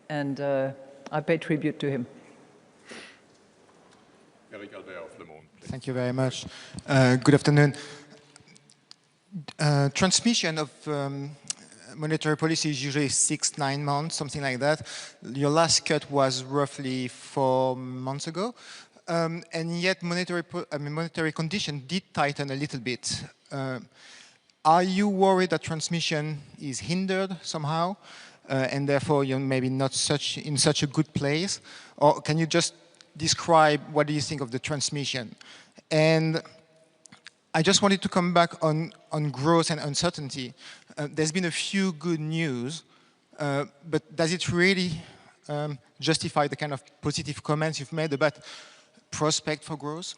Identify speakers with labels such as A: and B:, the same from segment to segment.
A: and I pay tribute to him.
B: Thank you very much. Good afternoon. Transmission of monetary policy is usually 6-9 months, something like that. Your last cut was roughly 4 months ago, and yet monetary condition did tighten a little bit. Are you worried that transmission is hindered somehow, and therefore you're maybe not in such a good place? Or can you just describe what do you think of the transmission? And I just wanted to come back on growth and uncertainty. There's been a few good news, but does it really justify the kind of positive comments you've made about prospect for growth?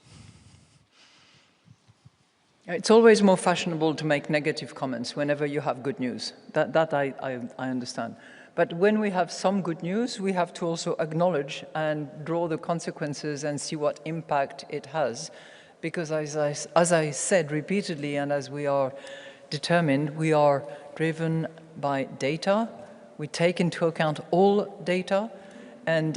A: It's always more fashionable to make negative comments whenever you have good news. That I understand. But when we have some good news, we have to also acknowledge and draw the consequences and see what impact it has. Because as I said repeatedly, and as we are determined, we are driven by data. We take into account all data, and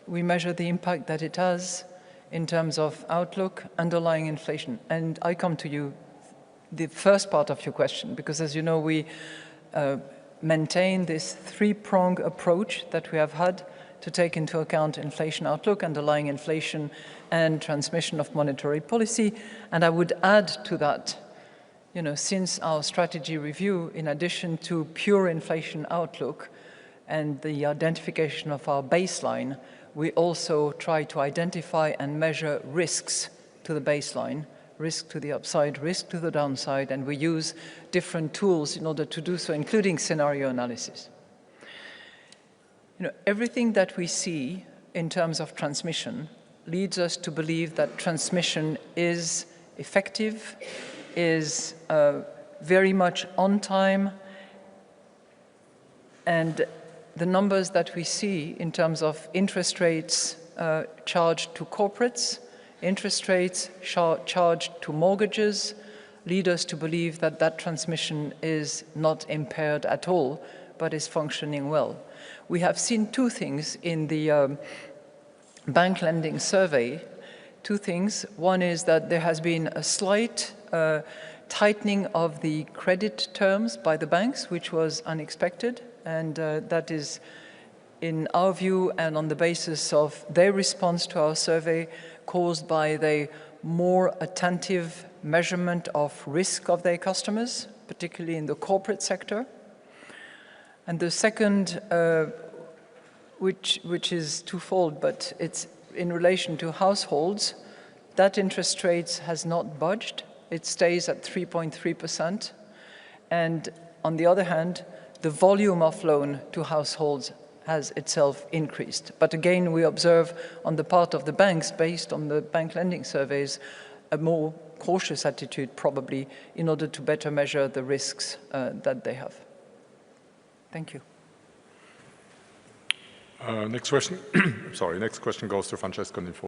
A: we measure the impact that it has in terms of outlook, underlying inflation. And I come to you, the first part of your question, because as you know, we maintain this three-pronged approach that we have had to take into account inflation outlook, underlying inflation, and transmission of monetary policy. And I would add to that, you know, since our strategy review, in addition to pure inflation outlook and the identification of our baseline, we also try to identify and measure risks to the baseline, risk to the upside, risk to the downside, and we use different tools in order to do so, including scenario analysis. You know, everything that we see in terms of transmission leads us to believe that transmission is effective, is very much on time, and the numbers that we see in terms of interest rates charged to corporates, interest rates charged to mortgages, lead us to believe that that transmission is not impaired at all, but is functioning well. We have seen two things in the bank lending survey, two things. One is that there has been a slight tightening of the credit terms by the banks, which was unexpected, and that is, in our view and on the basis of their response to our survey, caused by the more attentive measurement of risk of their customers, particularly in the corporate sector. And the second, which is twofold, but it's in relation to households, that interest rates has not budged. It stays at 3.3%. And on the other hand, the volume of loan to households has itself increased. But again, we observe on the part of the banks, based on the bank lending surveys, a more cautious attitude probably in order to better measure the risks that they have. Thank you.
C: Next question. Sorry, next question goes to Francesco Ninfo.